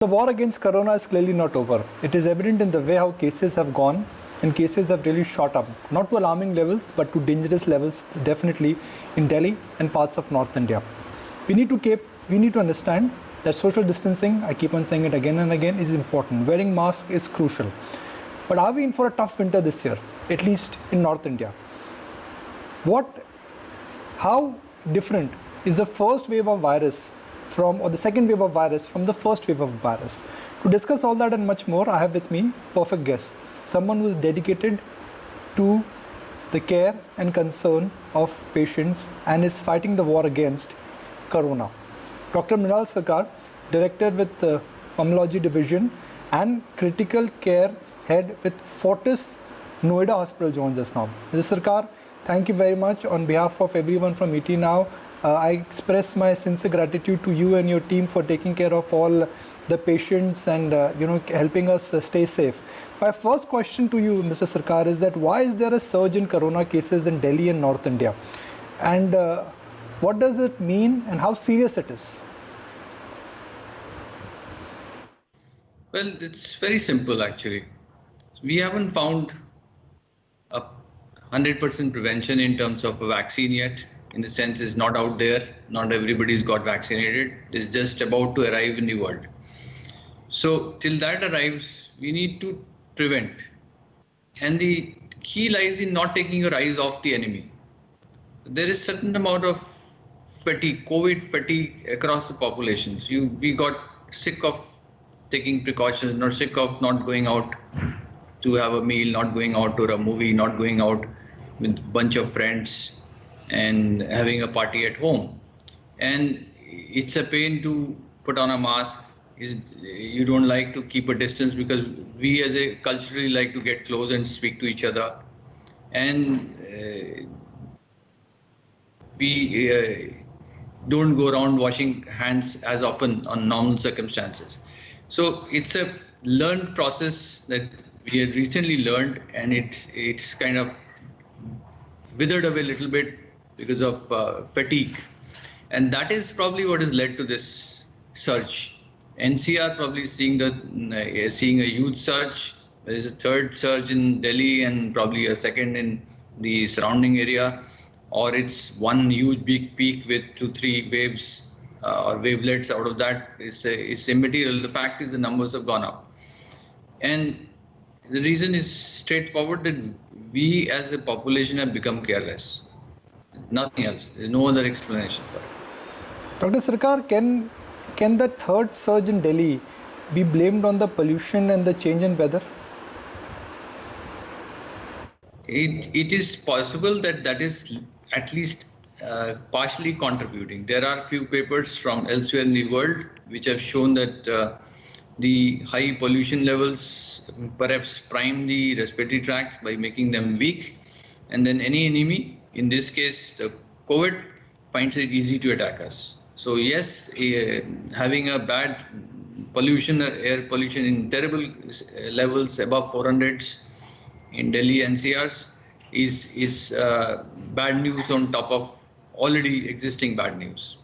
The war against corona is clearly not over. It is evident in the way how cases have gone, and cases have really shot up, not to alarming levels, but to dangerous levels, definitely in Delhi and parts of North India. We need to understand that social distancing, I keep on saying it again and again, is important. Wearing masks is crucial. But are we in for a tough winter this year, at least in North India? How different is the first wave of virus or the second wave of virus from the first wave of virus? To discuss all that and much more, I have with me perfect guest, someone who is dedicated to the care and concern of patients and is fighting the war against corona. Dr Mrinal Sircar, Director with the Pulmonology Division and Critical Care Head with Fortis Noida Hospital, joins us now. Mr. Sircar, thank you very much on behalf of everyone from ET Now. I express my sincere gratitude to you and your team for taking care of all the patients and helping us stay safe. My first question to you, Mr. Sircar, is that why is there a surge in corona cases in Delhi and North India? And what does it mean and how serious it is? Well, it's very simple actually. We haven't found a 100% prevention in terms of a vaccine yet. In the sense, it's not out there. Not everybody's got vaccinated. It's just about to arrive in the world. So till that arrives, we need to prevent. And the key lies in not taking your eyes off the enemy. There is certain amount of fatigue, COVID fatigue across the populations. We got sick of taking precautions, or sick of not going out to have a meal, not going out to a movie, not going out with a bunch of friends and having a party at home. And it's a pain to put on a mask. You don't like to keep a distance because we as a culturally like to get close and speak to each other. And we don't go around washing hands as often on normal circumstances. So it's a learned process that we had recently learned, and it's kind of withered away a little bit because of fatigue, and that is probably what has led to this surge. NCR probably seeing a huge surge. There is a third surge in Delhi and probably a second in the surrounding area, or it's one huge big peak with 2-3 waves or wavelets out of that. It's immaterial. The fact is the numbers have gone up, and the reason is straightforward, that we as a population have become careless. Nothing else. There's no other explanation for it. Dr. Sircar, can the third surge in Delhi be blamed on the pollution and the change in weather? It is possible that is at least partially contributing. There are few papers from elsewhere in the world which have shown that the high pollution levels perhaps prime the respiratory tract by making them weak, and then any enemy, in this case the COVID, finds it easy to attack us. So yes, having a bad pollution, air pollution in terrible levels above 400s in Delhi NCRs is bad news on top of already existing bad news.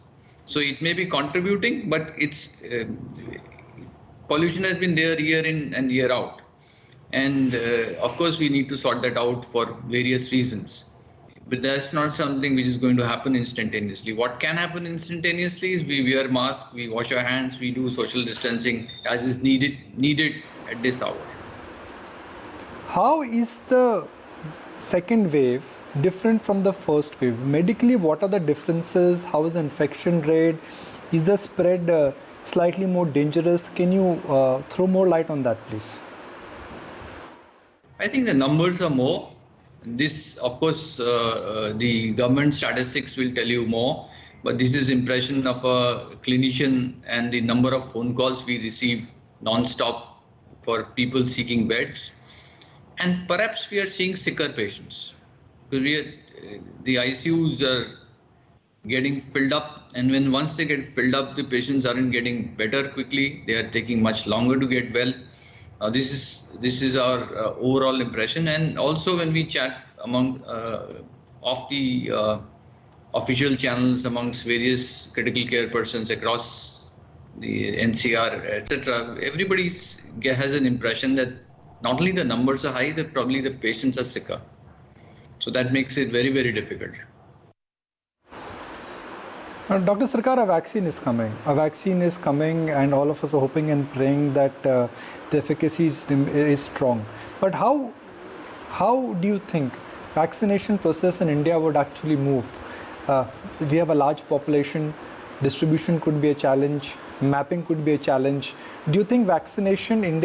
So it may be contributing, but it's pollution has been there year in and year out. And of course, we need to sort that out for various reasons. But that's not something which is going to happen instantaneously. What can happen instantaneously is we wear masks, we wash our hands, we do social distancing as is needed at this hour. How is the second wave different from the first wave? Medically, what are the differences? How is the infection rate? Is the spread slightly more dangerous? Can you throw more light on that, please? I think the numbers are more. This, of course, the government statistics will tell you more, but this is impression of a clinician and the number of phone calls we receive non-stop for people seeking beds. And perhaps we are seeing sicker patients, because the ICUs are getting filled up, and once they get filled up, the patients aren't getting better quickly. They are taking much longer to get well. This is our overall impression, and also when we chat among of the official channels amongst various critical care persons across the NCR, etc., everybody has an impression that not only the numbers are high, that probably the patients are sicker. So that makes it very, very difficult. Dr. Sircar, a vaccine is coming. A vaccine is coming, and all of us are hoping and praying that the efficacy is strong. But how do you think vaccination process in India would actually move? We have a large population, distribution could be a challenge, mapping could be a challenge. Do you think vaccination in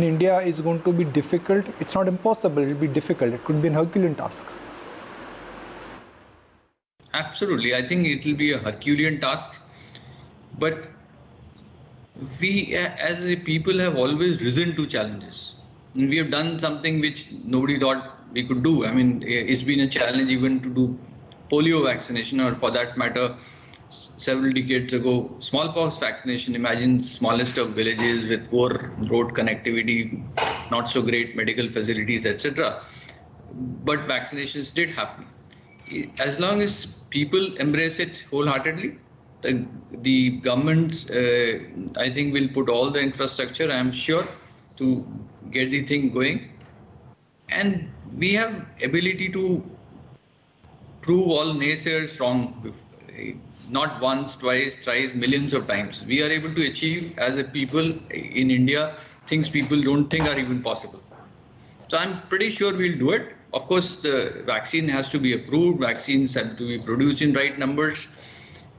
India is going to be difficult? It's not impossible, it will be difficult. It could be an Herculean task. Absolutely. I think it will be a Herculean task. But we as a people have always risen to challenges. And we have done something which nobody thought we could do. I mean, it's been a challenge even to do polio vaccination, or for that matter, several decades ago, smallpox vaccination. Imagine smallest of villages with poor road connectivity, not so great medical facilities, etc. But vaccinations did happen. As long as people embrace it wholeheartedly, the governments, I think, will put all the infrastructure, I'm sure, to get the thing going. And we have ability to prove all naysayers wrong, not once, twice, thrice, millions of times. We are able to achieve as a people in India things people don't think are even possible. So I'm pretty sure we'll do it. Of course, the vaccine has to be approved, vaccines have to be produced in right numbers,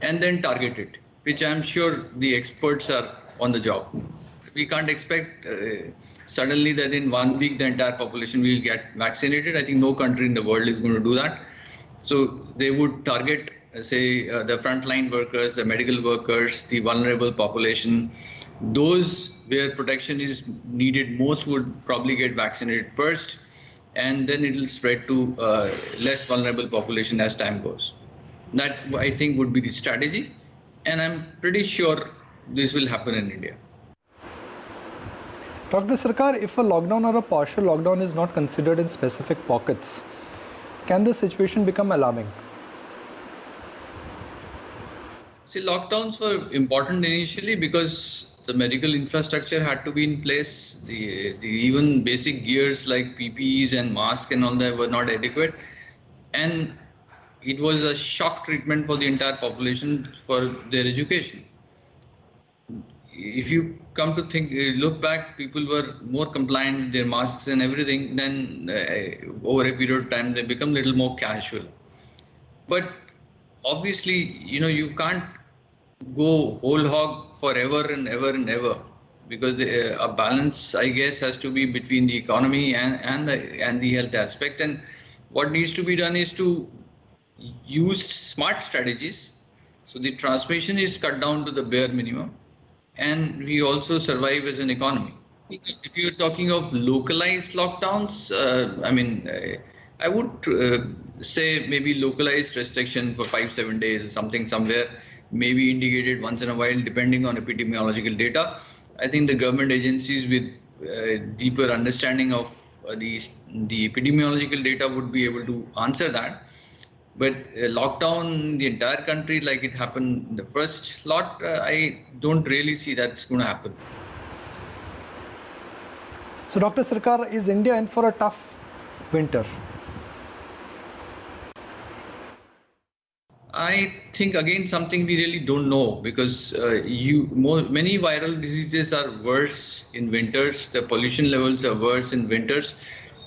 and then targeted, which I'm sure the experts are on the job. We can't expect suddenly that in 1 week the entire population will get vaccinated. I think no country in the world is going to do that. So they would target, say, the frontline workers, the medical workers, the vulnerable population. Those where protection is needed most would probably get vaccinated first, and then it will spread to less vulnerable population as time goes. That, I think, would be the strategy, and I'm pretty sure this will happen in India. Dr. Sircar, if a lockdown or a partial lockdown is not considered in specific pockets, can the situation become alarming? See, lockdowns were important initially because the medical infrastructure had to be in place. The even basic gears like PPEs and masks and all that were not adequate. And it was a shock treatment for the entire population for their education. If you come to think, look back, people were more compliant with their masks and everything. Then over a period of time, they become a little more casual. But obviously, you can't go whole hog forever and ever, because a balance, I guess, has to be between the economy and the health aspect. And what needs to be done is to use smart strategies, so the transmission is cut down to the bare minimum, and we also survive as an economy. If you're talking of localized lockdowns, I would say maybe localized restriction for 5-7 days or something somewhere, maybe indicated once in a while, depending on epidemiological data. I think the government agencies with deeper understanding of the epidemiological data would be able to answer that. But lockdown the entire country like it happened in the first lot, I don't really see that's going to happen. So, Dr. Sircar, is India in for a tough winter? I think, again, something we really don't know, because many viral diseases are worse in winters. The pollution levels are worse in winters,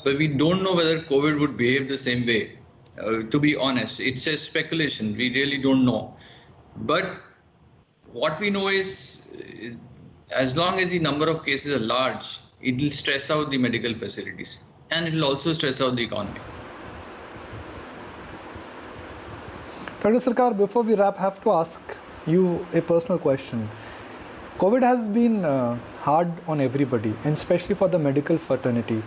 but we don't know whether COVID would behave the same way. To be honest, it's a speculation. We really don't know. But what we know is, as long as the number of cases are large, it will stress out the medical facilities, and it will also stress out the economy. Dr. Sircar, before we wrap, I have to ask you a personal question. COVID has been hard on everybody, and especially for the medical fraternity.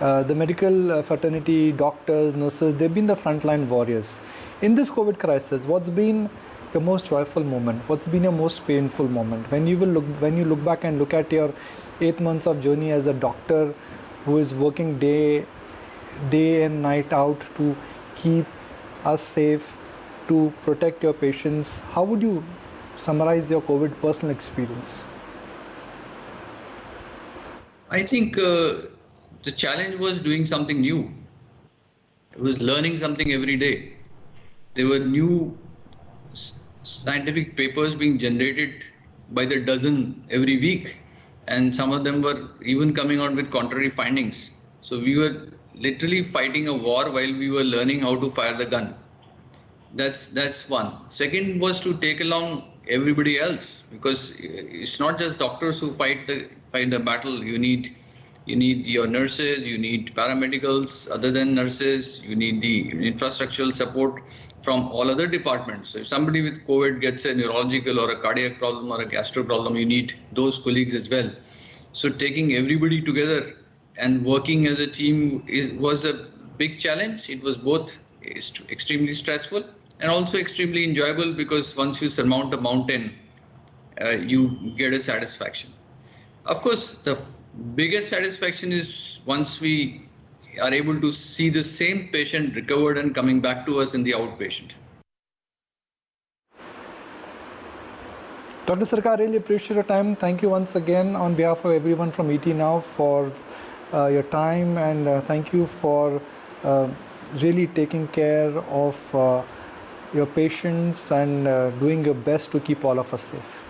The medical fraternity, doctors, nurses, they've been the frontline warriors. In this COVID crisis, what's been your most joyful moment? What's been your most painful moment? When you look back and look at your 8 months of journey as a doctor who is working day and night out to keep us safe, to protect your patients, how would you summarize your COVID personal experience? I think the challenge was doing something new. It was learning something every day. There were new scientific papers being generated by the dozen every week, and some of them were even coming out with contrary findings. So we were literally fighting a war while we were learning how to fire the gun. That's one. Second was to take along everybody else, because it's not just doctors who fight the battle. You need your nurses, you need paramedicals other than nurses, you need the infrastructural support from all other departments. So if somebody with COVID gets a neurological or a cardiac problem or a gastro problem, you need those colleagues as well. So taking everybody together and working as a team was a big challenge. It was both extremely stressful and also extremely enjoyable, because once you surmount a mountain, you get a satisfaction. Of course, the biggest satisfaction is once we are able to see the same patient recovered and coming back to us in the outpatient. Dr. Sircar, really appreciate your time. Thank you once again on behalf of everyone from ET Now for your time, and thank you for really taking care of your patients and doing your best to keep all of us safe.